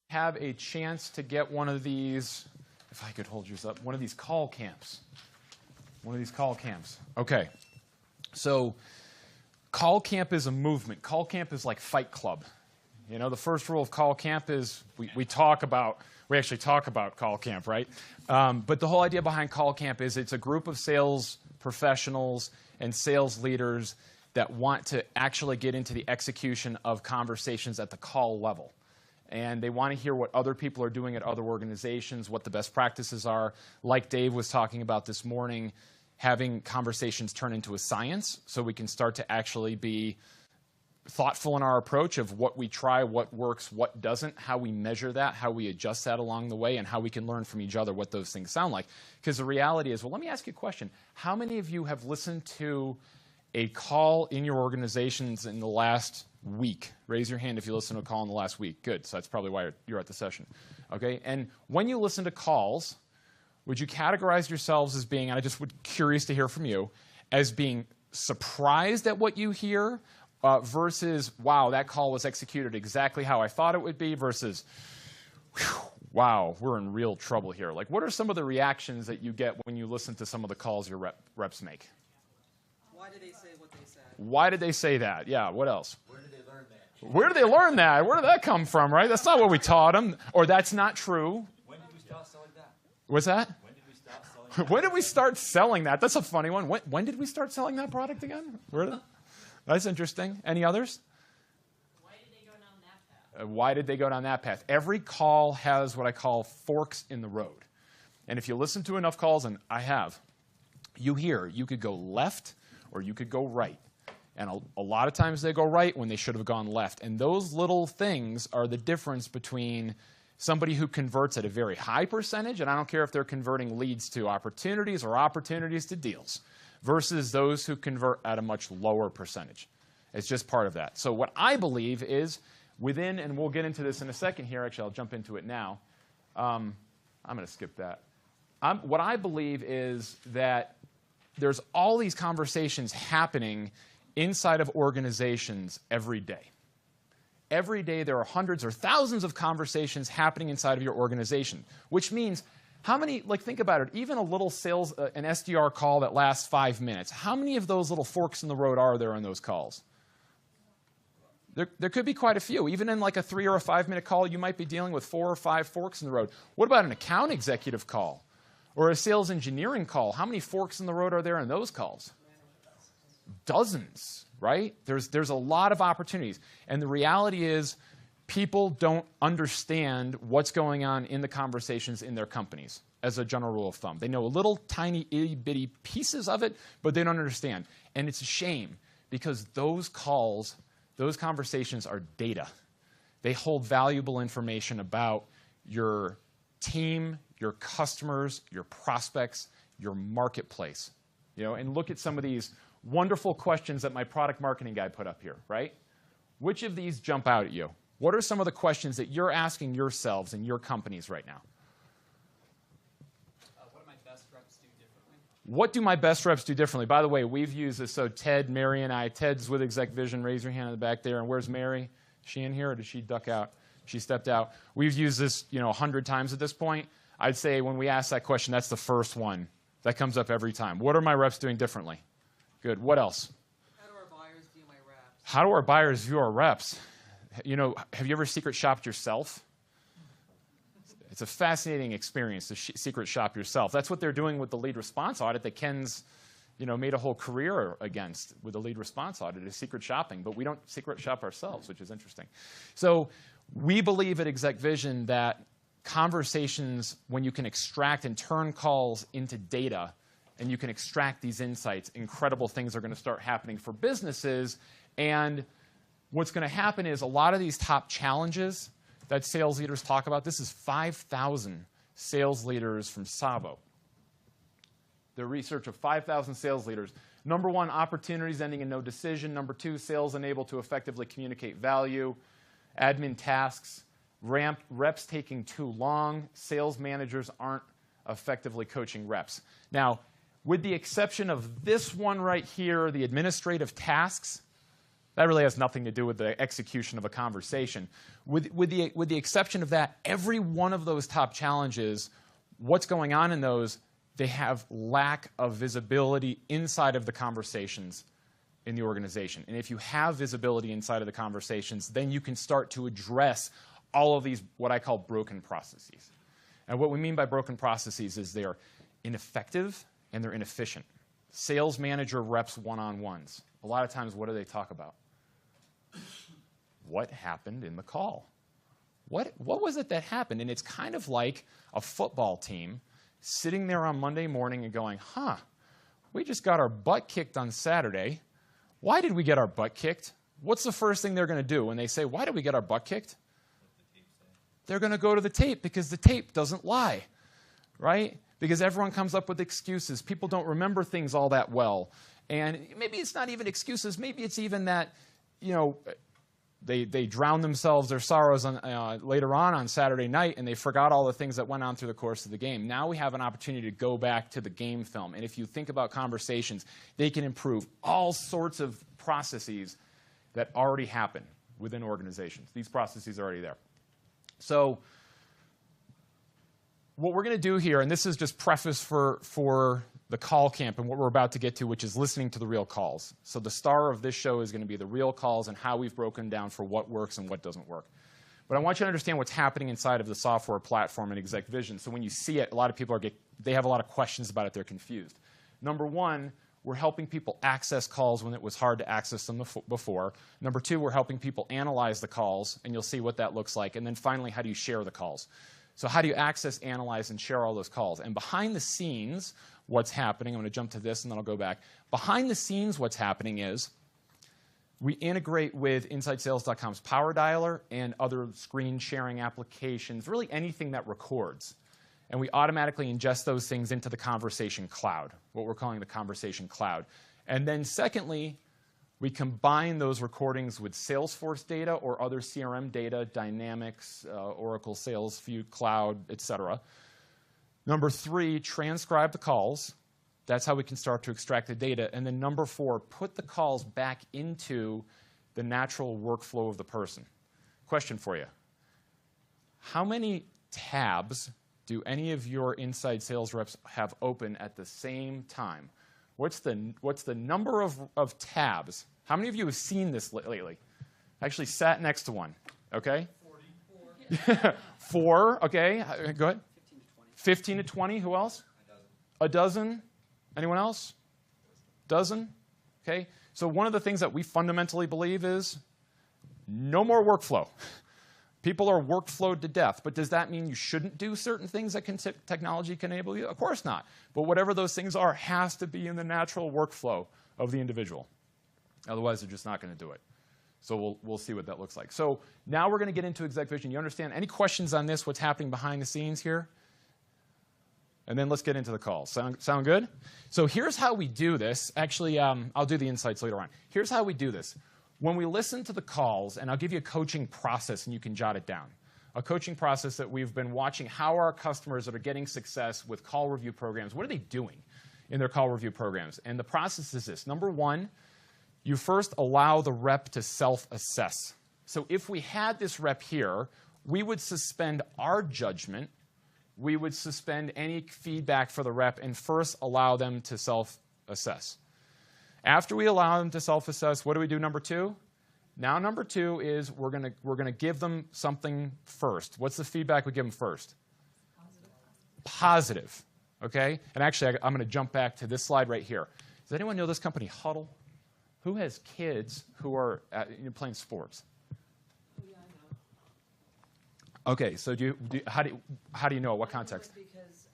have a chance to get one of these, if I could hold yours up, one of these call camps. One of these call camps. Okay. So call camp is a movement. Call camp is like Fight Club. You know, the first rule of call camp is we actually talk about call camp, right? But the whole idea behind call camp is it's a group of sales professionals and sales leaders that want to actually get into the execution of conversations at the call level. And they want to hear what other people are doing at other organizations, what the best practices are. Like Dave was talking about this morning, having conversations turn into a science so we can start to actually be thoughtful in our approach of what we try, what works, what doesn't, how we measure that, how we adjust that along the way, and how we can learn from each other what those things sound like. Because the reality is, well, let me ask you a question. How many of you have listened to a call in your organizations in the last week? Raise your hand if you listened to a call in the last week. Good, so that's probably why you're at the session. Okay, and when you listen to calls, would you categorize yourselves as being, and I just would curious to hear from you, as being surprised at what you hear versus, wow, that call was executed exactly how I thought it would be, versus, whew, wow, we're in real trouble here. Like, what are some of the reactions that you get when you listen to some of the calls your reps make? Why did they say what they said? Why did they say that? Yeah, what else? Where did they learn that? Where did they learn that? Where did that come from, right? That's not what we taught them. Or that's not true. When did we start selling that? What's that? When did we start selling that? When did we start selling that? That's a funny one. When did we start selling that product again? That's interesting. Any others? Why did they go down that path? Why did they go down that path? Every call has what I call forks in the road. And if you listen to enough calls, and I have, you hear you could go left or you could go right. And a lot of times they go right when they should have gone left. And those little things are the difference between somebody who converts at a very high percentage, and I don't care if they're converting leads to opportunities or opportunities to deals, versus those who convert at a much lower percentage. It's just part of that. So what I believe is within, and we'll get into this in a second here. Actually, I'll jump into it now. I'm going to skip that. What I believe is that there's all these conversations happening inside of organizations every day. Every day there are hundreds or thousands of conversations happening inside of your organization, which means how many, like think about it, even a little sales, an SDR call that lasts 5 minutes, how many of those little forks in the road are there on those calls? There could be quite a few. Even in like a 3 or a 5 minute call, you might be dealing with 4 or 5 forks in the road. What about an account executive call or a sales engineering call? How many forks in the road are there in those calls? Dozens, right? There's a lot of opportunities. And the reality is people don't understand what's going on in the conversations in their companies as a general rule of thumb. They know a little tiny itty-bitty pieces of it, but they don't understand. And it's a shame because those calls, those conversations are data. They hold valuable information about your team, your customers, your prospects, your marketplace. You know, and look at some of these wonderful questions that my product marketing guy put up here, right? Which of these jump out at you? What are some of the questions that you're asking yourselves in your companies right now? What do my best reps do differently? What do my best reps do differently? By the way, we've used this, so Ted, Mary, and I. Ted's with Exec Vision. Raise your hand in the back there. And where's Mary? Is she in here, or did she duck out? She stepped out. We've used this 100 times at this point. I'd say when we ask that question, that's the first one that comes up every time. What are my reps doing differently? Good. What else? How do our buyers view my reps? How do our buyers view our reps? Have you ever secret shopped yourself? It's a fascinating experience to secret shop yourself. That's what they're doing with the lead response audit that Ken's made a whole career against with the lead response audit, is secret shopping. But we don't secret shop ourselves, which is interesting. So we believe at Exec Vision that conversations, when you can extract and turn calls into data, and you can extract these insights, incredible things are going to start happening for businesses. And what's going to happen is a lot of these top challenges that sales leaders talk about, this is 5,000 sales leaders from Savo. The research of 5,000 sales leaders. Number 1, opportunities ending in no decision. Number 2, sales unable to effectively communicate value. Admin tasks. Reps taking too long. Sales managers aren't effectively coaching reps. Now, with the exception of this one right here, the administrative tasks, That really has nothing to do with the execution of a conversation. With the exception of that, every one of those top challenges, what's going on in those, they have lack of visibility inside of the conversations in the organization. And if you have visibility inside of the conversations, then you can start to address all of these, what I call broken processes. And what we mean by broken processes is they're ineffective and they're inefficient. Sales manager reps one-on-ones. A lot of times, what do they talk about? What happened in the call? What was it that happened? And it's kind of like a football team sitting there on Monday morning and going, we just got our butt kicked on Saturday. Why did we get our butt kicked? What's the first thing they're going to do when they say, why did we get our butt kicked? They're going to go to the tape because the tape doesn't lie, right? Because everyone comes up with excuses. People don't remember things all that well. And maybe it's not even excuses. Maybe it's even that, they drown themselves, their sorrows later on Saturday night, and they forgot all the things that went on through the course of the game. Now we have an opportunity to go back to the game film. And if you think about conversations, they can improve all sorts of processes that already happen within organizations. These processes are already there. So what we're going to do here, and this is just preface for the call camp and what we're about to get to, which is listening to the real calls. So the star of this show is going to be the real calls and how we've broken down for what works and what doesn't work. But I want you to understand what's happening inside of the software platform in Exec Vision. So when you see it, a lot of people they have a lot of questions about it. They're confused. Number one, we're helping people access calls when it was hard to access them before. Number two, we're helping people analyze the calls, and you'll see what that looks like. And then finally, how do you share the calls? So how do you access, analyze, and share all those calls? And behind the scenes, what's happening, I'm going to jump to this and then I'll go back. Behind the scenes, what's happening is we integrate with InsideSales.com's Power Dialer and other screen sharing applications, really anything that records. And we automatically ingest those things into the Conversation Cloud, what we're calling the Conversation Cloud. And then secondly, we combine those recordings with Salesforce data or other CRM data, Dynamics, Oracle Sales View Cloud, etc. Number three, transcribe the calls. That's how we can start to extract the data. And then number four, put the calls back into the natural workflow of the person. Question for you. How many tabs do any of your inside sales reps have open at the same time? What's the number of tabs? How many of you have seen this lately? I actually sat next to one, okay? 44. 4, okay. Go ahead. 15 to 20. Who else? A dozen. Anyone else? Dozen? Okay. So one of the things that we fundamentally believe is no more workflow. People are workflowed to death, but does that mean you shouldn't do certain things that technology can enable you? Of course not. But whatever those things are has to be in the natural workflow of the individual. Otherwise, they're just not going to do it. So we'll see what that looks like. So now we're going to get into Exec Vision. You understand? Any questions on this, what's happening behind the scenes here? And then let's get into the calls. Sound good? So here's how we do this. Actually, I'll do the insights later on. Here's how we do this. When we listen to the calls, and I'll give you a coaching process and you can jot it down. A coaching process that we've been watching how our customers that are getting success with call review programs, what are they doing in their call review programs? And the process is this. Number one, you first allow the rep to self-assess. So if we had this rep here, we would suspend our judgment. We would suspend any feedback for the rep and first allow them to self-assess. After we allow them to self-assess, what do we do number two? Now number two is we're gonna give them something first. What's the feedback we give them first? Positive. Okay? And actually, I'm going to jump back to this slide right here. Does anyone know this company, Huddle? Who has kids who are playing sports? Yeah, I know. Okay, so how do you know? What context? Because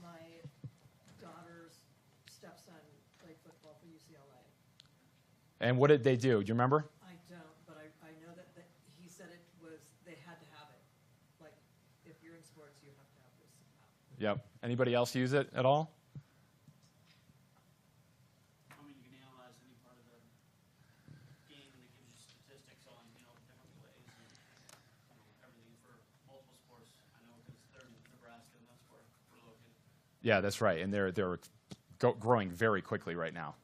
my daughter's stepson played football for UCLA. And what did they do? Do you remember? I don't, but I know that he said it was, they had to have it. Like, if you're in sports, you have to have this app. Yep. Anybody else use it at all? I mean, you can analyze any part of the game, and it gives you statistics on, different plays and everything for multiple sports. I know because they're in Nebraska, and that's where we're located. Yeah, that's right. And they're growing very quickly right now.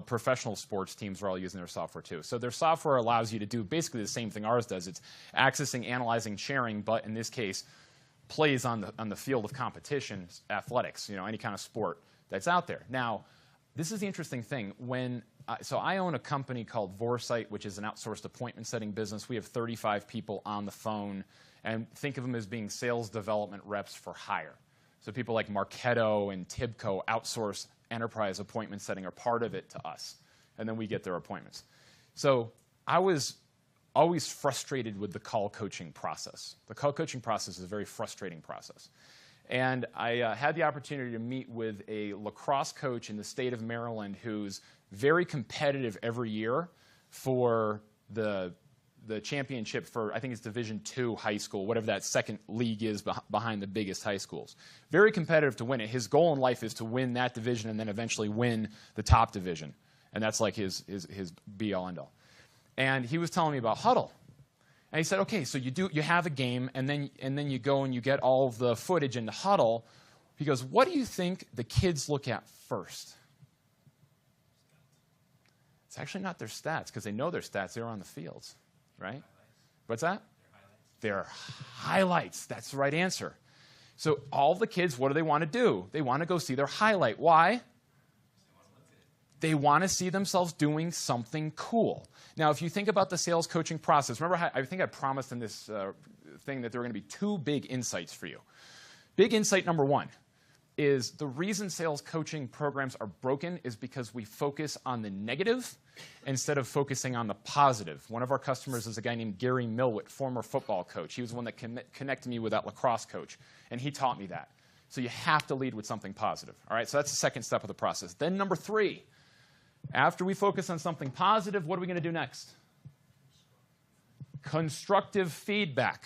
professional sports teams are all using their software too. So their software allows you to do basically the same thing ours does. It's accessing, analyzing, sharing, but in this case, plays on the field of competition, athletics, any kind of sport that's out there. Now, this is the interesting thing. So I own a company called Vorsight, which is an outsourced appointment setting business. We have 35 people on the phone, and think of them as being sales development reps for hire. So people like Marketo and Tibco outsource enterprise appointment setting are part of it to us, and then we get their appointments. So I was always frustrated with the call coaching process. The call coaching process is a very frustrating process. And I had the opportunity to meet with a lacrosse coach in the state of Maryland who's very competitive every year for the championship for, I think it's Division II high school, whatever that second league is behind the biggest high schools. Very competitive to win it. His goal in life is to win that division and then eventually win the top division. And that's like his be-all, end-all. And he was telling me about Huddle. And he said, okay, so you have a game, and then you go and you get all of the footage into Huddle. He goes, what do you think the kids look at first? It's actually not their stats, because they know their stats. They're on the fields, right? What's that? Their highlights. That's the right answer. So all the kids, what do they want to do? They want to go see their highlight. Why? They want to see themselves doing something cool. Now, if you think about the sales coaching process, remember how, I think I promised in this thing that there were going to be 2 big insights for you. Big insight number 1 is the reason sales coaching programs are broken is because we focus on the negative instead of focusing on the positive. One of our customers is a guy named Gary Milwitt, former football coach. He was the one that connected me with that lacrosse coach, and he taught me that. So you have to lead with something positive. All right, so that's the second step of the process. Then number 3, after we focus on something positive, what are we going to do next? Constructive feedback.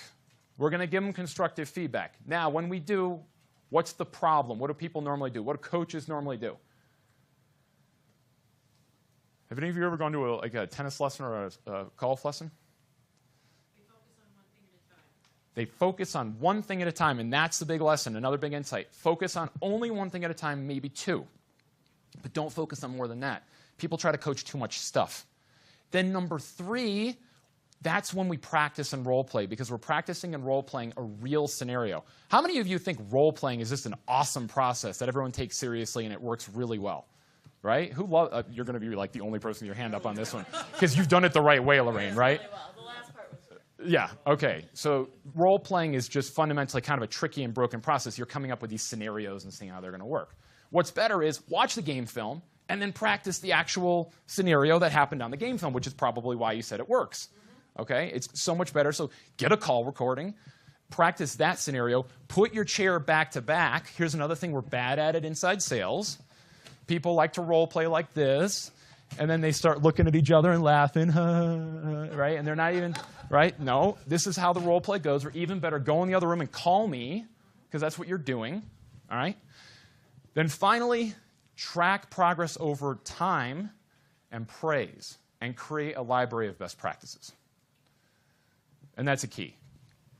We're going to give them constructive feedback. Now, when we do, what's the problem? What do people normally do? What do coaches normally do? Have any of you ever gone to a tennis lesson or a golf lesson? They focus on one thing at a time, and that's the big lesson, another big insight. Focus on only one thing at a time, maybe 2. But don't focus on more than that. People try to coach too much stuff. Then number 3, that's when we practice and role play, because we're practicing and role playing a real scenario. How many of you think role playing is just an awesome process that everyone takes seriously and it works really well? Right? You're going to be like the only person with your hand up on this one, because you've done it the right way, Lorraine, right? Really well. The last part was Yeah, okay. So role playing is just fundamentally kind of a tricky and broken process. You're coming up with these scenarios and seeing how they're going to work. What's better is watch the game film and then practice the actual scenario that happened on the game film, which is probably why you said it works. Okay? It's so much better. So get a call recording, practice that scenario, put your chair back to back. Here's another thing we're bad at it inside sales. People like to role play like this, and then they start looking at each other and laughing, right? And they're not even, right? No, this is how the role play goes. Or even better, go in the other room and call me, because that's what you're doing, all right? Then finally, track progress over time and praise and create a library of best practices. And that's a key.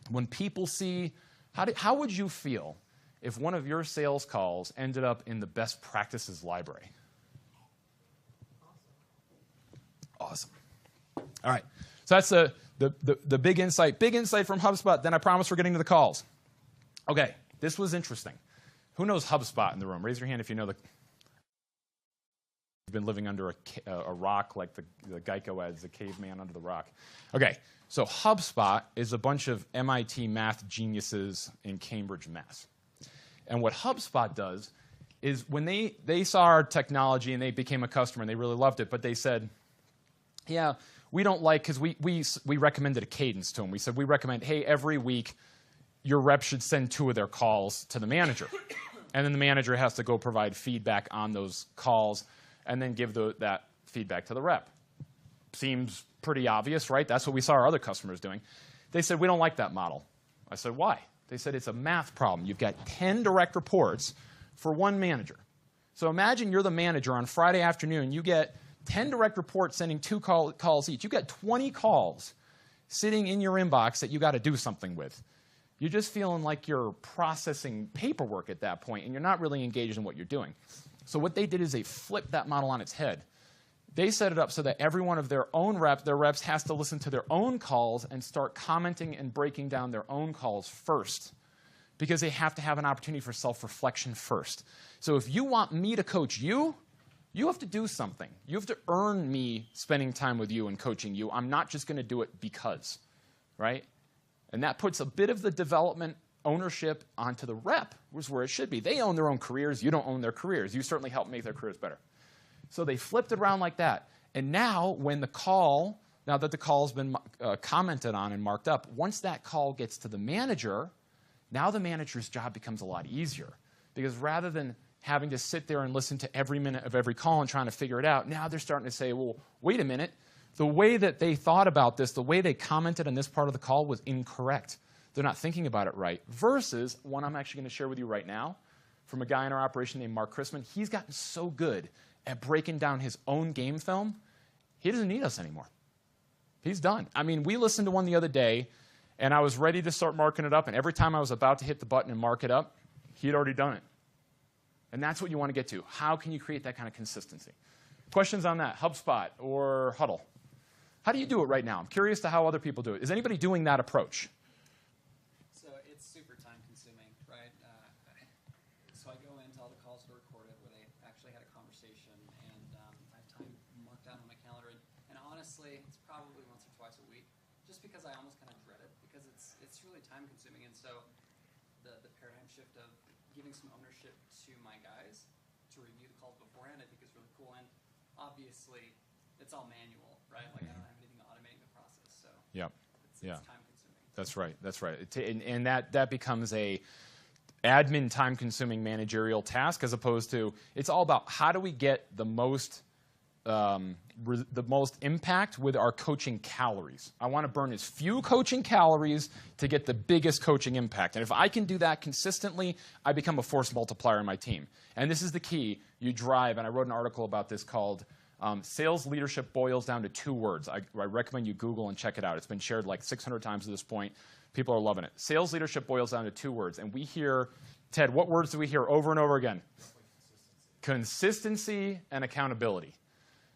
When people see, how would you feel if one of your sales calls ended up in the best practices library? Awesome. All right. So that's the big insight. Big insight from HubSpot. Then I promise we're getting to the calls. Okay. This was interesting. Who knows HubSpot in the room? Raise your hand if you know you've been living under a rock like the Geico ads, the caveman under the rock. Okay. So HubSpot is a bunch of MIT math geniuses in Cambridge, Mass. And what HubSpot does is when they saw our technology and they became a customer and they really loved it, but they said, yeah, we don't like, because we recommended a cadence to them. We said, we recommend, hey, every week your rep should send 2 of their calls to the manager. And then the manager has to go provide feedback on those calls and then give that feedback to the rep. Seems pretty obvious, right? That's what we saw our other customers doing. They said, we don't like that model. I said, why? They said, it's a math problem. You've got 10 direct reports for 1 manager. So imagine you're the manager on Friday afternoon. You get 10 direct reports sending 2 calls each. You got 20 calls sitting in your inbox that you got to do something with. You're just feeling like you're processing paperwork at that point, and you're not really engaged in what you're doing. So what they did is they flipped that model on its head. They set it up so that every one of their reps has to listen to their own calls and start commenting and breaking down their own calls first, because they have to have an opportunity for self-reflection first. So if you want me to coach you, you have to do something. You have to earn me spending time with you and coaching you. I'm not just going to do it because, right? And that puts a bit of the development ownership onto the rep, which is where it should be. They own their own careers. You don't own their careers. You certainly help make their careers better. So they flipped it around like that. And now when the call, now that the call has been commented on and marked up, once that call gets to the manager, now the manager's job becomes a lot easier. Because rather than having to sit there and listen to every minute of every call and trying to figure it out, now they're starting to say, well, wait a minute. The way that they thought about this, the way they commented on this part of the call was incorrect. They're not thinking about it right. Versus one I'm actually going to share with you right now from a guy in our operation named Mark Chrisman. He's gotten so good at breaking down his own game film, he doesn't need us anymore. He's done. I mean, we listened to one the other day, and I was ready to start marking it up, and every time I was about to hit the button and mark it up, he had already done it. And that's what you want to get to. How can you create that kind of consistency? Questions on that? HubSpot or Huddle? How do you do it right now? I'm curious to how other people do it. Is anybody doing that approach? So it's super time consuming, right? So I go into all the calls that are recorded where they actually had a conversation, and I have time marked down on my calendar. And honestly, it's probably once or twice a week, just because I almost kind of dread it, because it's really time consuming. And so the paradigm shift of giving some ownership to my guys to review the calls beforehand, I think is really cool. And obviously, it's all manual, right? Like I don't have anything automating the process, so Yep. it's time consuming. That's right. That's right. And that becomes a admin time-consuming managerial task, as opposed to it's all about how do we get the most impact with our coaching calories. I want to burn as few coaching calories to get the biggest coaching impact. And if I can do that consistently, I become a force multiplier in my team. And this is the key. You drive, and I wrote an article about this called Sales Leadership Boils Down to 2 words. I recommend you Google and check it out. It's been shared like 600 times at this point. People are loving it. Sales leadership boils down to 2 words. And we hear, Ted, what words do we hear over and over again? Consistency and accountability.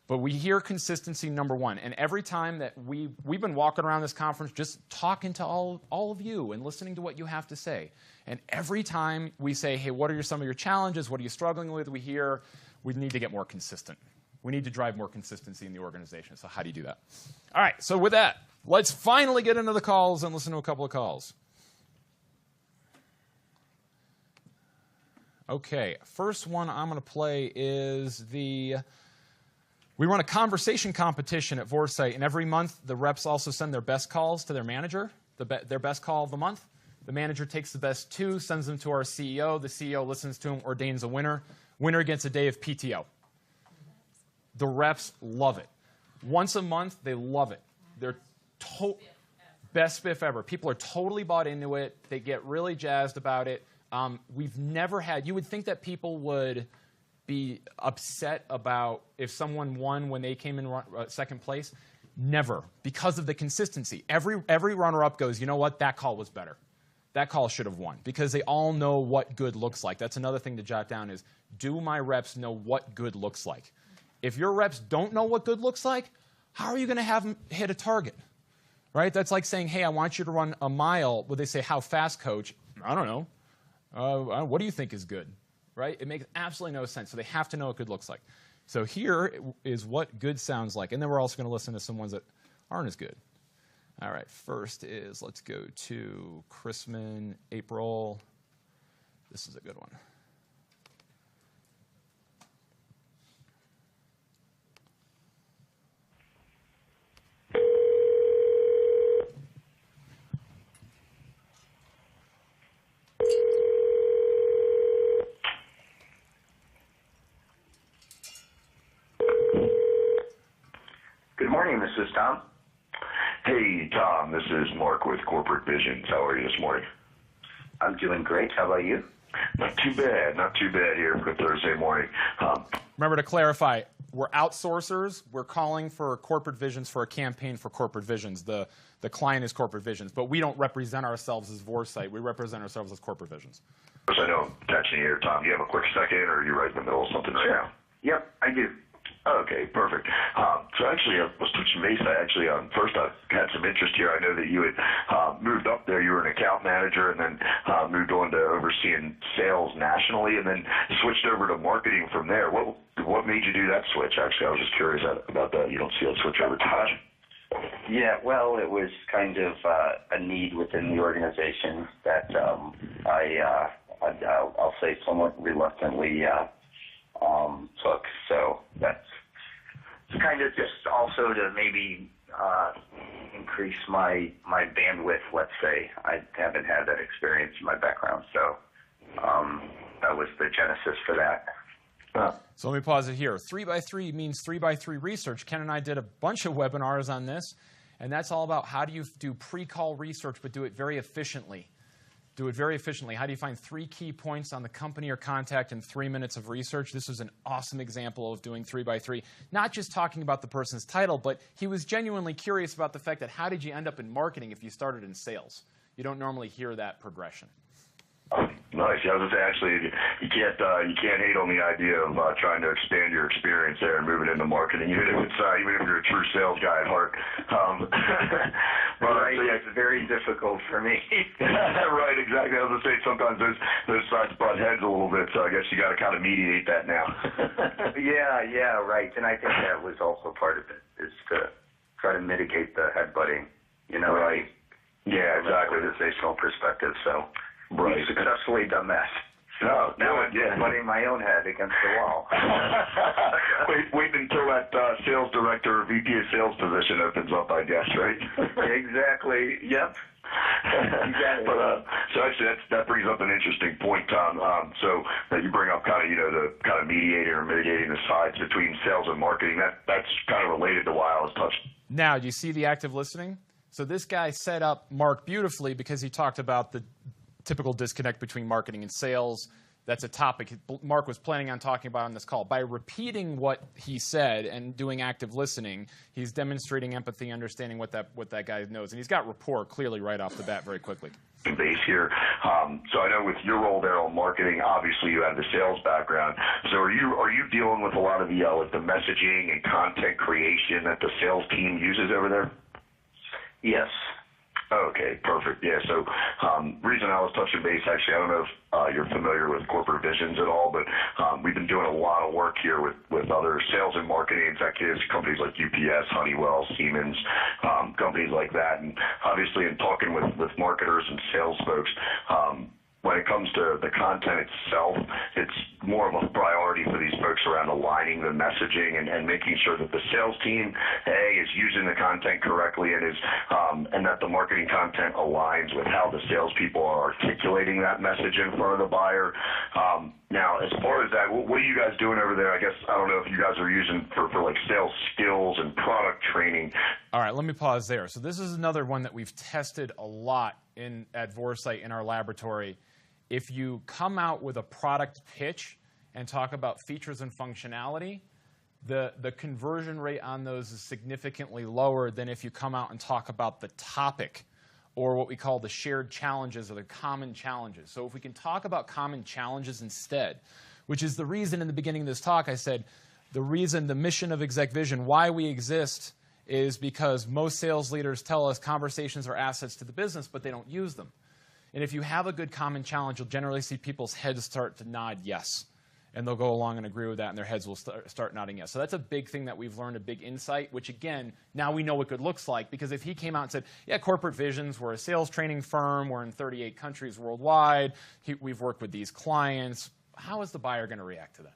But we hear consistency number 1. And every time that we've been walking around this conference just talking to all of you and listening to what you have to say. And every time we say, hey, what are some of your challenges? What are you struggling with? We hear we need to get more consistent. We need to drive more consistency in the organization. So how do you do that? All right, so with that, let's finally get into the calls and listen to a couple of calls. Okay, first one I'm going to play is we run a conversation competition at Vorsight, and every month the reps also send their best calls to their manager, their best call of the month. The manager takes the best 2, sends them to our CEO. The CEO listens to them, ordains a winner. Winner gets a day of PTO. The reps love it. Once a month, they love it. They're best spiff ever. People are totally bought into it. They get really jazzed about it. We've never had, you would think that people would be upset about if someone won when they came in second place. Never, because of the consistency. Every runner-up goes, you know what, that call was better. That call should have won, because they all know what good looks like. That's another thing to jot down is, do my reps know what good looks like? If your reps don't know what good looks like, how are you going to have them hit a target? Right? That's like saying, hey, I want you to run a mile. Would they say, how fast, coach? I don't know. What do you think is good? Right? It makes absolutely no sense. So they have to know what good looks like. So here is what good sounds like. And then we're also going to listen to some ones that aren't as good. All right. First is, let's go to Chrisman, April. This is a good one. Good morning, this is Tom. Hey, Tom, this is Mark with Corporate Visions. How are you this morning? I'm doing great. How about you? Not too bad here for Thursday morning. Remember to clarify, we're outsourcers. We're calling for Corporate Visions for a campaign for Corporate Visions. The client is Corporate Visions, but we don't represent ourselves as Vorsight. We represent ourselves as Corporate Visions. I know I'm catching you here, Tom. Do you have a quick second, or are you right in the middle of something right now? Yep, I do. Okay, perfect. So actually, I was touching base. First I had some interest here. I know that you had moved up there. You were an account manager and then moved on to overseeing sales nationally and then switched over to marketing from there. What made you do that switch? Actually, I was just curious about that. You don't see that switch over time. Yeah, well, it was kind of a need within the organization that I'll say somewhat reluctantly took. So that's kind of just also to maybe increase my bandwidth, let's say. I haven't had that experience in my background, so that was the genesis for that. So let me pause it here. 3x3 means 3x3 research. Ken and I did a bunch of webinars on this, and that's all about how do you do pre-call research but do it very efficiently. Do it very efficiently. How do you find 3 key points on the company or contact in 3 minutes of research? This was an awesome example of doing 3x3. Not just talking about the person's title, but he was genuinely curious about the fact that how did you end up in marketing if you started in sales? You don't normally hear that progression. Nice. I was going to say, actually, you can't hate on the idea of trying to expand your experience there and moving into marketing, even if you're a true sales guy at heart. Right. So, yeah, it's very difficult for me. Right. Exactly. I was going to say sometimes those sides butt heads a little bit, so I guess you got to kind of mediate that now. Yeah. Right. And I think that was also part of it, is to try to mitigate the headbutting. Right. Yeah. Exactly. From an organizational perspective. So. Right. We've successfully done that. Oh, now I'm butting my own head against the wall. Wait until that sales director or VP of sales position opens up, I guess, right? Exactly. Yep. But so actually, that brings up an interesting point, Tom. So that you bring up kind of the kind of mediating or mitigating the sides between sales and marketing. That's kind of related to why I was touching. Now, do you see the active listening? So this guy set up Mark beautifully because he talked about the typical disconnect between marketing and sales. That's a topic Mark was planning on talking about on this call. By repeating what he said and doing active listening, he's demonstrating empathy, understanding what that guy knows. And he's got rapport clearly right off the bat very quickly. Base here. So I know with your role there on marketing, obviously you have the sales background. So are you dealing with a lot of the messaging and content creation that the sales team uses over there? Yes. Okay, perfect. Yeah, so reason I was touching base, actually, I don't know if you're familiar with corporate visions at all, but we've been doing a lot of work here with other sales and marketing executives, companies like UPS, Honeywell, Siemens, companies like that. And obviously in talking with marketers and sales folks, when it comes to the content itself, it's more of a priority for these folks around aligning the messaging and making sure that the sales team, is using the content correctly and that the marketing content aligns with how the salespeople are articulating that message in front of the buyer. Now, as far as that, what are you guys doing over there? I guess, I don't know if you guys are using for like sales skills and product training. All right, let me pause there. So this is another one that we've tested a lot at Vorsight in our laboratory. If you come out with a product pitch and talk about features and functionality, the conversion rate on those is significantly lower than if you come out and talk about the topic or what we call the shared challenges or the common challenges. So if we can talk about common challenges instead, which is the reason in the beginning of this talk I said the mission of Exec Vision, why we exist, is because most sales leaders tell us conversations are assets to the business, but they don't use them. And if you have a good common challenge, you'll generally see people's heads start to nod yes. And they'll go along and agree with that, and their heads will start nodding yes. So that's a big thing that we've learned, a big insight, which, again, now we know what good looks like. Because if he came out and said, yeah, Corporate Visions, we're a sales training firm, we're in 38 countries worldwide, we've worked with these clients, how is the buyer going to react to that?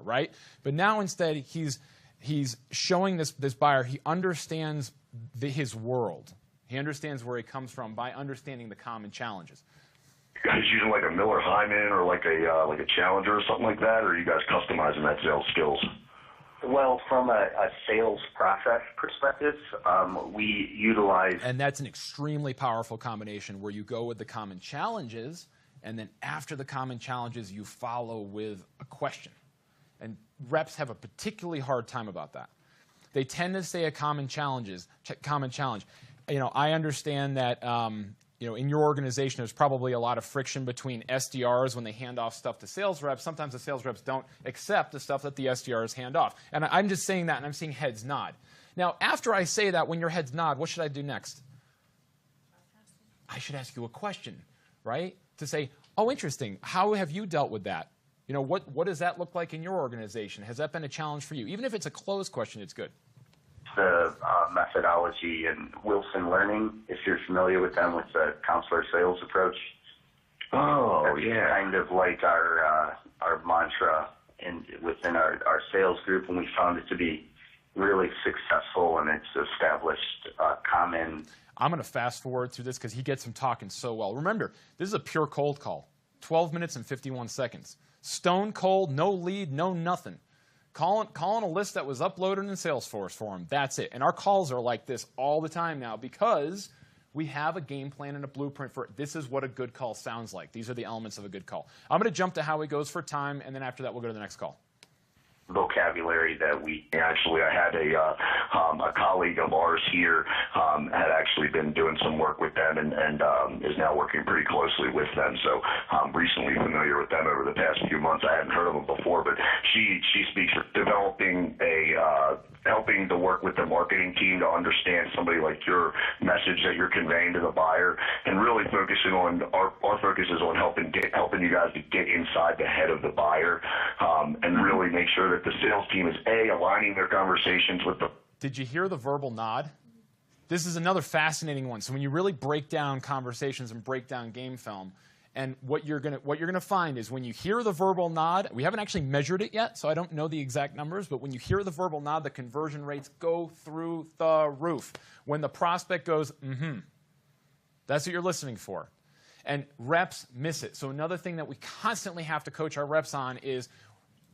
Right? But now instead, he's showing this buyer, he understands his world. He understands where he comes from by understanding the common challenges. You guys using like a Miller Hyman or like a Challenger or something like that, or are you guys customizing that sales skills? Well, from a sales process perspective, we utilize... And that's an extremely powerful combination where you go with the common challenges, and then after the common challenges, you follow with a question. And reps have a particularly hard time about that. They tend to say a common challenge. I understand that in your organization, there's probably a lot of friction between SDRs when they hand off stuff to sales reps. Sometimes the sales reps don't accept the stuff that the SDRs hand off. And I'm just saying that, and I'm seeing heads nod. Now, after I say that, when your heads nod, what should I do next? I should ask you a question, right? To say, oh, interesting. How have you dealt with that? What does that look like in your organization? Has that been a challenge for you? Even if it's a closed question, it's good. The methodology and Wilson Learning, if you're familiar with them, with the counselor sales approach. Oh, That's yeah. kind of like our mantra within our sales group, and we found it to be really successful, and it's established common. I'm going to fast forward through this because he gets him talking so well. Remember, this is a pure cold call. 12 minutes and 51 seconds. Stone cold, no lead, no nothing. Calling a list that was uploaded in Salesforce for him. That's it. And our calls are like this all the time now because we have a game plan and a blueprint for it. This is what a good call sounds like. These are the elements of a good call. I'm going to jump to how he goes for time, and then after that, we'll go to the next call. Vocabulary that we actually, I had a colleague of ours here had actually been doing some work with them and is now working pretty closely with them. So I'm recently familiar with them over the past few months. I hadn't heard of them before, but she speaks of developing helping to work with the marketing team to understand somebody like your message that you're conveying to the buyer, and really focusing on our focus is on helping you guys to get inside the head of the buyer and really make sure that the sales team is aligning their conversations with the. Did you hear the verbal nod? This is another fascinating one. So when you really break down conversations and break down game film, and what you're gonna find is when you hear the verbal nod, we haven't actually measured it yet, so I don't know the exact numbers, but when you hear the verbal nod, the conversion rates go through the roof. When the prospect goes, that's what you're listening for. And reps miss it. So another thing that we constantly have to coach our reps on is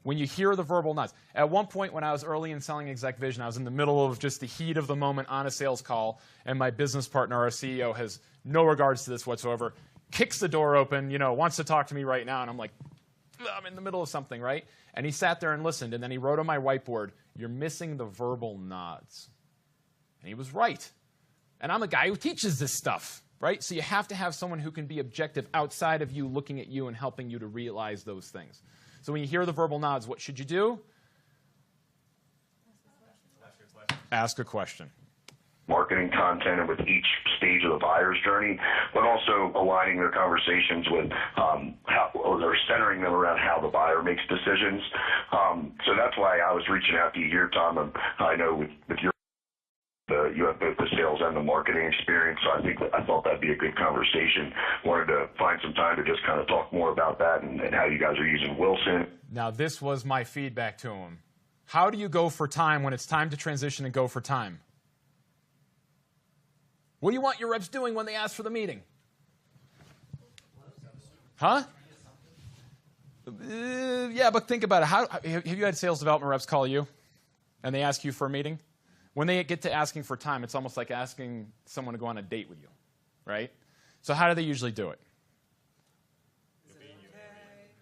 when you hear the verbal nods. At one point when I was early in selling Exec Vision, I was in the middle of just the heat of the moment on a sales call, and my business partner, our CEO, has no regards to this whatsoever, kicks the door open, wants to talk to me right now, and I'm like, I'm in the middle of something, right? And he sat there and listened, and then he wrote on my whiteboard, you're missing the verbal nods. And he was right. And I'm a guy who teaches this stuff, right? So you have to have someone who can be objective outside of you, looking at you and helping you to realize those things. So when you hear the verbal nods, what should you do? Ask a question. Marketing content and with each stage of the buyer's journey, but also aligning their conversations with they're centering them around how the buyer makes decisions. So that's why I was reaching out to you here, Tom. And I know with your you have both the sales and the marketing experience, so I thought that'd be a good conversation. Wanted to find some time to just kind of talk more about that and how you guys are using Wilson. Now, this was my feedback to him. How do you go for time when it's time to transition and go for time? What do you want your reps doing when they ask for the meeting? Huh? Yeah, but think about it. Have you had sales development reps call you and they ask you for a meeting? When they get to asking for time, it's almost like asking someone to go on a date with you, right? So how do they usually do it? Is it okay?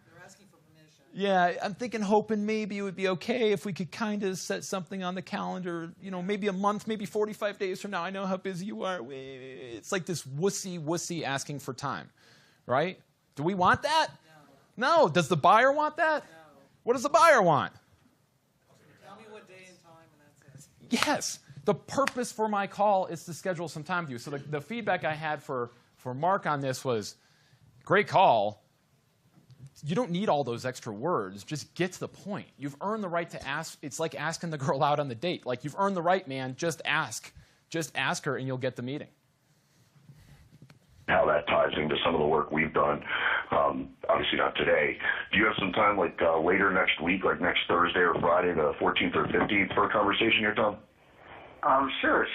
They're asking for permission. Yeah, I'm hoping maybe it would be okay if we could kind of set something on the calendar, maybe a month, maybe 45 days from now. I know how busy you are. It's like this wussy asking for time, right? Do we want that? No. Does the buyer want that? No. What does the buyer want? Tell me what day and time, and that's it. Yes. The purpose for my call is to schedule some time with you. So the feedback I had for Mark on this was, great call. You don't need all those extra words. Just get to the point. You've earned the right to ask. It's like asking the girl out on the date. Like, you've earned the right, man. Just ask. Just ask her, and you'll get the meeting. How that ties into some of the work we've done. Obviously not today. Do you have some time like later next week, like next Thursday or Friday, the 14th or 15th, for a conversation here, Tom? Sure.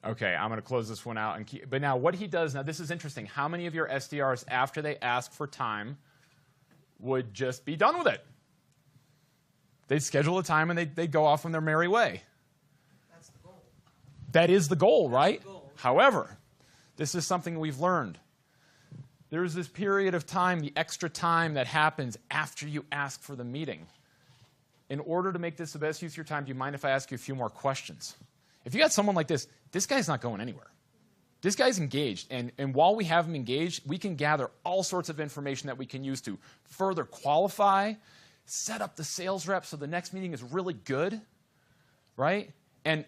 Okay, I'm going to close this one out. But now what he does, now this is interesting. How many of your SDRs, after they ask for time, would just be done with it? They'd schedule a time and they'd go off on their merry way. That's the goal. That is the goal, right? the goal. However, this is something we've learned. There's this period of time, the extra time that happens after you ask for the meeting. In order to make this the best use of your time, do you mind if I ask you a few more questions? If you got someone like this guy's not going anywhere. This guy's engaged, and while we have him engaged, we can gather all sorts of information that we can use to further qualify, set up the sales rep so the next meeting is really good, right? And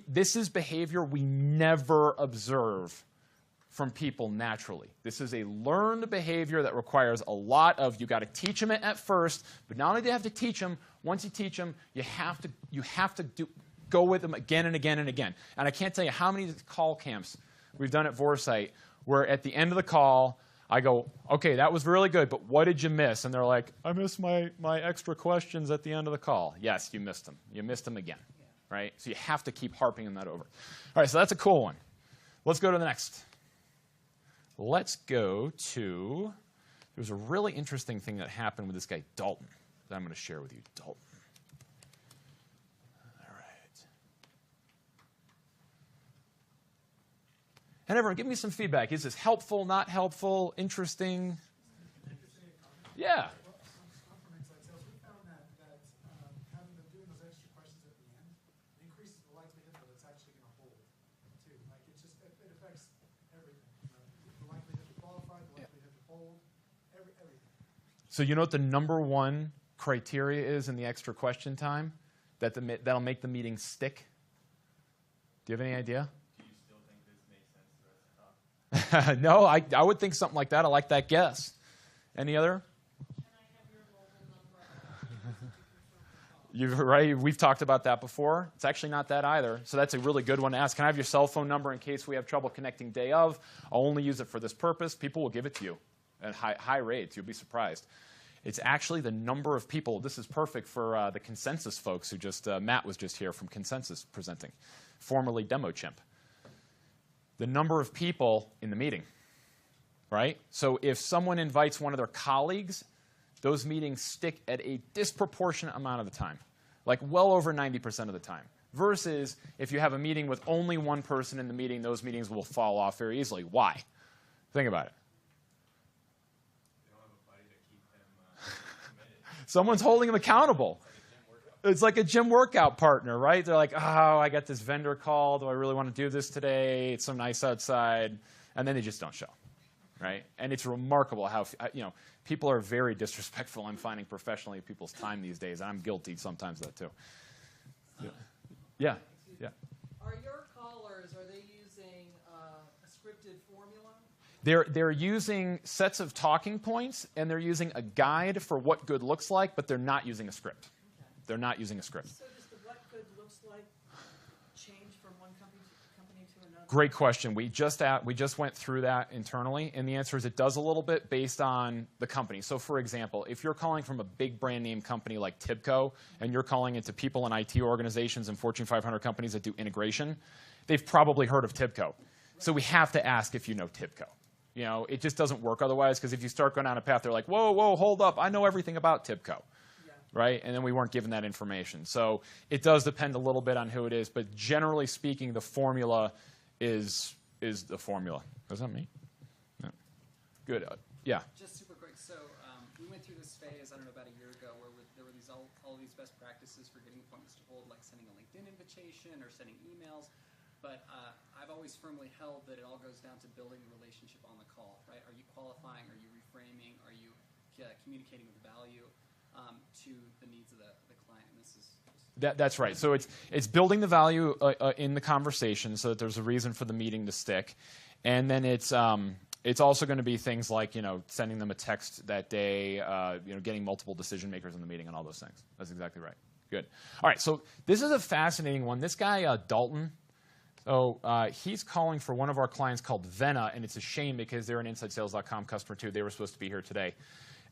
this is behavior we never observe from people naturally. This is a learned behavior that requires a lot of, you got to teach them it at first, but not only do you have to teach them, once you teach them, you have to go with them again and again and again. And I can't tell you how many call camps we've done at Vorsight where at the end of the call, I go, okay, that was really good, but what did you miss? And they're like, I missed my extra questions at the end of the call. Yes, you missed them. You missed them again, right? So you have to keep harping on that over. All right, so that's a cool one. Let's go to the next. Let's go to, there was a really interesting thing that happened with this guy, Dalton, that I'm going to share with you. Dalton. All right. And everyone, give me some feedback. Is this helpful, not helpful, interesting? Yeah. So you know what the number one criteria is in the extra question time that'll make the meeting stick? Do you have any idea? Do you still think this makes sense to us to talk? No, I would think something like that. I like that guess. Any other? Can I have your mobile number? You're right. We've talked about that before. It's actually not that either. So that's a really good one to ask. Can I have your cell phone number in case we have trouble connecting day of? I'll only use it for this purpose. People will give it to you at high rates. You'll be surprised. It's actually the number of people. This is perfect for the Consensus folks who just, Matt was just here from Consensus presenting, formerly DemoChimp. The number of people in the meeting, right? So if someone invites one of their colleagues, those meetings stick at a disproportionate amount of the time, like well over 90% of the time. Versus if you have a meeting with only one person in the meeting, those meetings will fall off very easily. Why? Think about it. Someone's holding them accountable. It's like a gym workout partner, right? They're like, oh, I got this vendor call. Do I really want to do this today? It's so nice outside. And then they just don't show, right? And it's remarkable how, people are very disrespectful, I'm finding, professionally, of people's time these days. I'm guilty sometimes of that, too. Yeah. Are your callers, are they using a scripted formula? They're using sets of talking points, and they're using a guide for what good looks like, but they're not using a script. Okay. They're not using a script. So does the what good looks like change from one company to another? Great question. We just went through that internally, and the answer is it does a little bit based on the company. So, for example, if you're calling from a big brand name company like Tibco, and you're calling into people in IT organizations and Fortune 500 companies that do integration, they've probably heard of Tibco. Right. So we have to ask if you know Tibco. It just doesn't work otherwise, because if you start going down a path, they're like, whoa, hold up, I know everything about Tibco, right? And then we weren't given that information. So it does depend a little bit on who it is, but generally speaking, the formula is the formula. What does that mean? No. Good. Yeah. Just super quick. So we went through this phase, I don't know, about a year ago, where there were all these best practices for getting appointments to hold, like sending a LinkedIn invitation or sending emails. But I've always firmly held that it all goes down to building the relationship on the call, right? Are you qualifying? Are you reframing? Are you communicating with value to the needs of the client? And this is that's right. So it's building the value in the conversation so that there's a reason for the meeting to stick, and then it's also going to be things like sending them a text that day, getting multiple decision makers in the meeting, and all those things. That's exactly right. Good. All right. So this is a fascinating one. This guy Dalton. So he's calling for one of our clients called Vena, and it's a shame because they're an InsideSales.com customer too. They were supposed to be here today.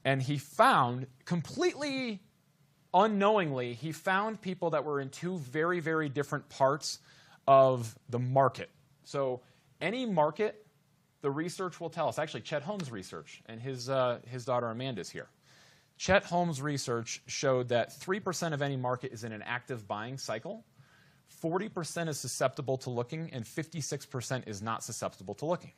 And he found, completely unknowingly, he found people that were in two very, very different parts of the market. So any market, the research will tell us. Actually, Chet Holmes' research, and his daughter Amanda's here. Chet Holmes' research showed that 3% of any market is in an active buying cycle. 40% is susceptible to looking, and 56% is not susceptible to looking.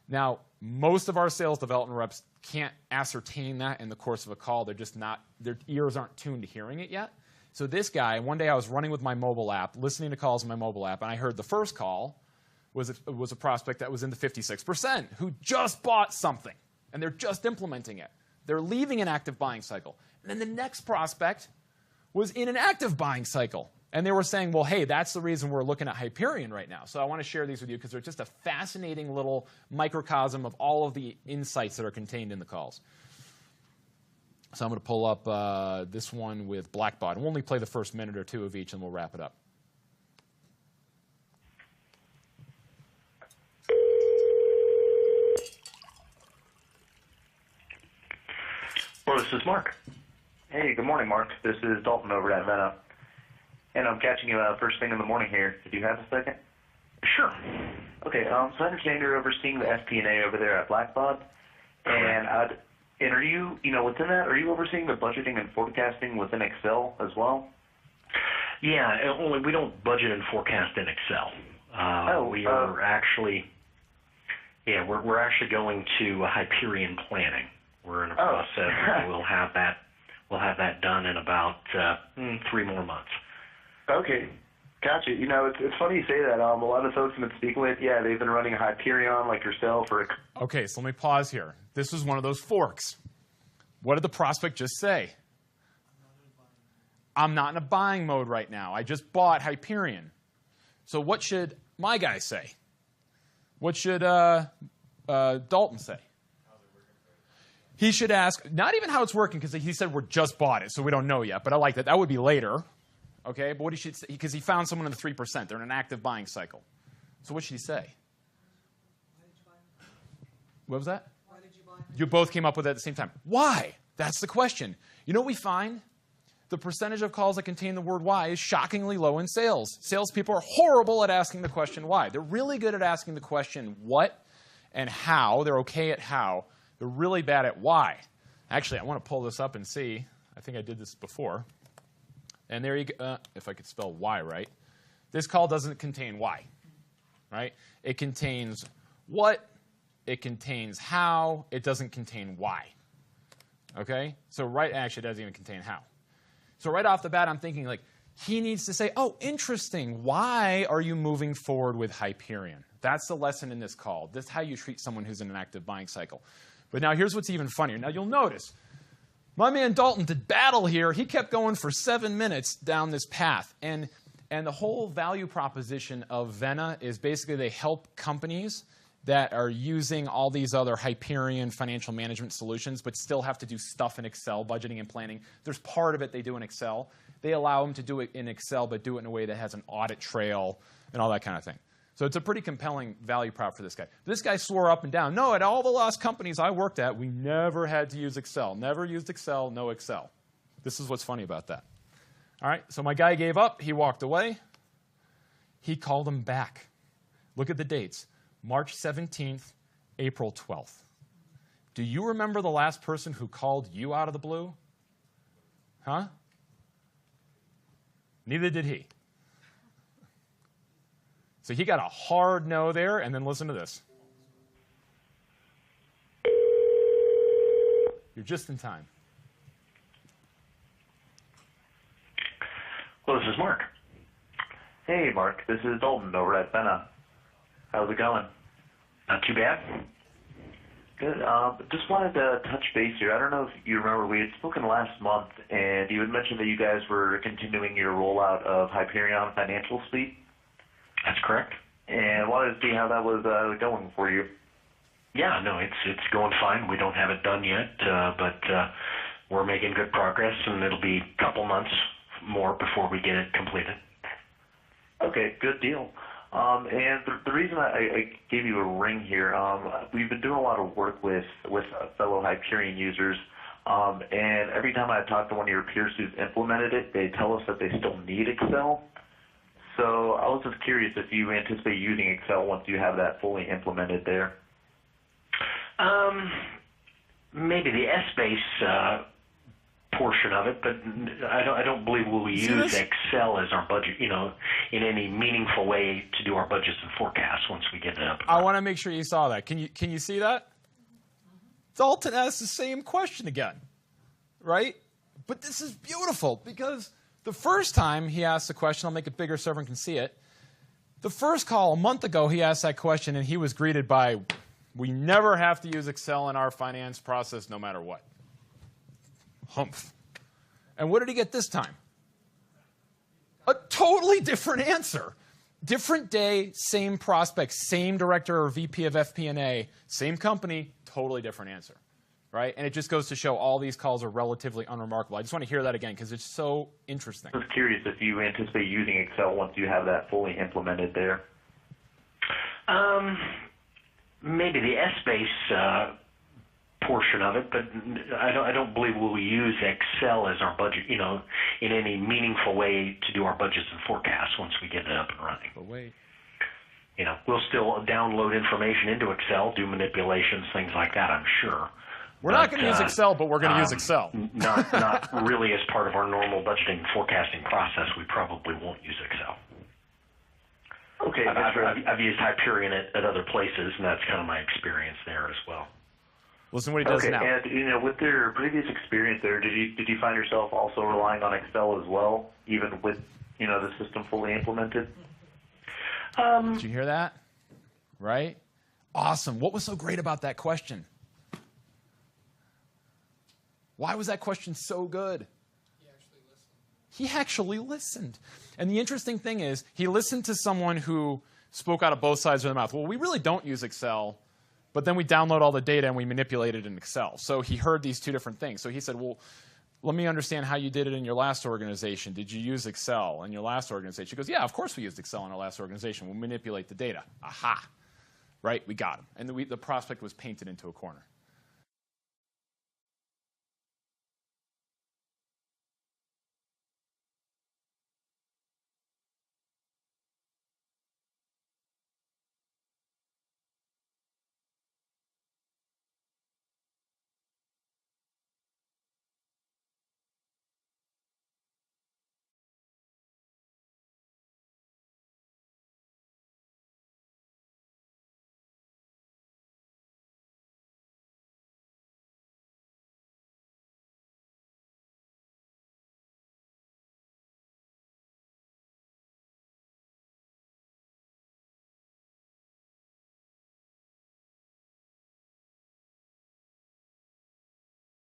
Now, most of our sales development reps can't ascertain that in the course of a call. They're just not, their ears aren't tuned to hearing it yet. So this guy, one day I was running with my mobile app, listening to calls on my mobile app, and I heard the first call was a prospect that was in the 56% who just bought something, and they're just implementing it. They're leaving an active buying cycle. And then the next prospect was in an active buying cycle. And they were saying, well, hey, that's the reason we're looking at Hyperion right now. So I want to share these with you because they're just a fascinating little microcosm of all of the insights that are contained in the calls. So I'm going to pull up this one with Blackbot. We'll only play the first minute or two of each, and we'll wrap it up. Well, this is Mark. Hey, good morning, Mark. This is Dalton over at Vena. And I'm catching you first thing in the morning here. Did you have a second? Sure. Okay, so I understand you're overseeing the FP&A over there at Blackbot. And are you, within that, are you overseeing the budgeting and forecasting within Excel as well? Yeah, only we don't budget and forecast in Excel. We are actually, we're actually going to Hyperion planning. We're in a process. We'll have that done in about 3 more months. Okay, gotcha. It's funny you say that. A lot of folks I've been speaking with, they've been running a Hyperion like yourself. Okay, so let me pause here. This is one of those forks. What did the prospect just say? I'm not in a buying mode right now. I just bought Hyperion. So what should my guy say? What should Dalton say? He should ask, not even how it's working, because he said we just bought it, so we don't know yet. But I like that. That would be later. Okay, but what he should say, because he found someone in the 3%. They're in an active buying cycle. So what should he say? Why did you buy it? What was that? Why did you buy it? You both came up with it at the same time. Why? That's the question. You know what we find? The percentage of calls that contain the word why is shockingly low in sales. Salespeople are horrible at asking the question why. They're really good at asking the question what and how. They're okay at how. They're really bad at why. Actually, I want to pull this up and see. I think I did this before. And there you go. If I could spell why right. This call doesn't contain why. Right? It contains what. It contains how. It doesn't contain why. Okay? So actually, it doesn't even contain how. So right off the bat, I'm thinking, like, he needs to say, oh, interesting. Why are you moving forward with Hyperion? That's the lesson in this call. This is how you treat someone who's in an active buying cycle. But now here's what's even funnier. Now you'll notice, my man Dalton did battle here. He kept going for 7 minutes down this path. And the whole value proposition of Vena is basically they help companies that are using all these other Hyperion financial management solutions but still have to do stuff in Excel, budgeting and planning. There's part of it they do in Excel. They allow them to do it in Excel but do it in a way that has an audit trail and all that kind of thing. So it's a pretty compelling value prop for this guy. This guy swore up and down, no, at all the last companies I worked at, we never had to use Excel. Never used Excel, no Excel. This is what's funny about that. All right, so my guy gave up. He walked away. He called him back. Look at the dates. March 17th, April 12th. Do you remember the last person who called you out of the blue? Huh? Neither did he. So he got a hard no there, and then listen to this. You're just in time. Well, this is Mark. Hey, Mark. This is Dalton over at Vena. How's it going? Not too bad. Good. Just wanted to touch base here. I don't know if you remember, we had spoken last month, and you had mentioned that you guys were continuing your rollout of Hyperion Financial Suite. That's correct. And wanted to see how that was going for you. Yeah, no, it's going fine. We don't have it done yet, but we're making good progress, and it'll be a couple months more before we get it completed. Okay, good deal. And the reason I gave you a ring here, we've been doing a lot of work with fellow Hyperion users, and every time I talk to one of your peers who's implemented it, they tell us that they still need Excel. So I was just curious if you anticipate using Excel once you have that fully implemented there. Maybe the S-base portion of it, but I don't believe we'll use Excel as our budget, in any meaningful way to do our budgets and forecasts once we get it up. I want to make sure you saw that. Can you see that? Dalton asked the same question again, right? But this is beautiful because the first time he asked the question, I'll make it bigger so everyone can see it. The first call, a month ago, he asked that question, and he was greeted by, we never have to use Excel in our finance process no matter what. Humph. And what did he get this time? A totally different answer. Different day, same prospect, same director or VP of FP&A, same company, totally different answer. Right? And it just goes to show all these calls are relatively unremarkable. I just want to hear that again because it's so interesting. I was curious if you anticipate using Excel once you have that fully implemented there. Maybe the S-base portion of it, but I don't believe we'll use Excel as our budget, in any meaningful way to do our budgets and forecasts once we get it up and running. But wait. We'll still download information into Excel, do manipulations, things like that, I'm sure. We're not going to use Excel, but we're going to use Excel. Not really as part of our normal budgeting and forecasting process. We probably won't use Excel. Okay. I've used Hyperion at other places, and that's kind of my experience there as well. Listen to what he does now. And with their previous experience there, did you find yourself also relying on Excel as well, even with the system fully implemented? Did you hear that? Right? Awesome. What was so great about that question? Why was that question so good? He actually listened. And the interesting thing is, he listened to someone who spoke out of both sides of their mouth. Well, we really don't use Excel, but then we download all the data and we manipulate it in Excel. So he heard these two different things. So he said, well, let me understand how you did it in your last organization. Did you use Excel in your last organization? He goes, yeah, of course we used Excel in our last organization. We'll manipulate the data. Aha. Right? We got him. And the prospect was painted into a corner.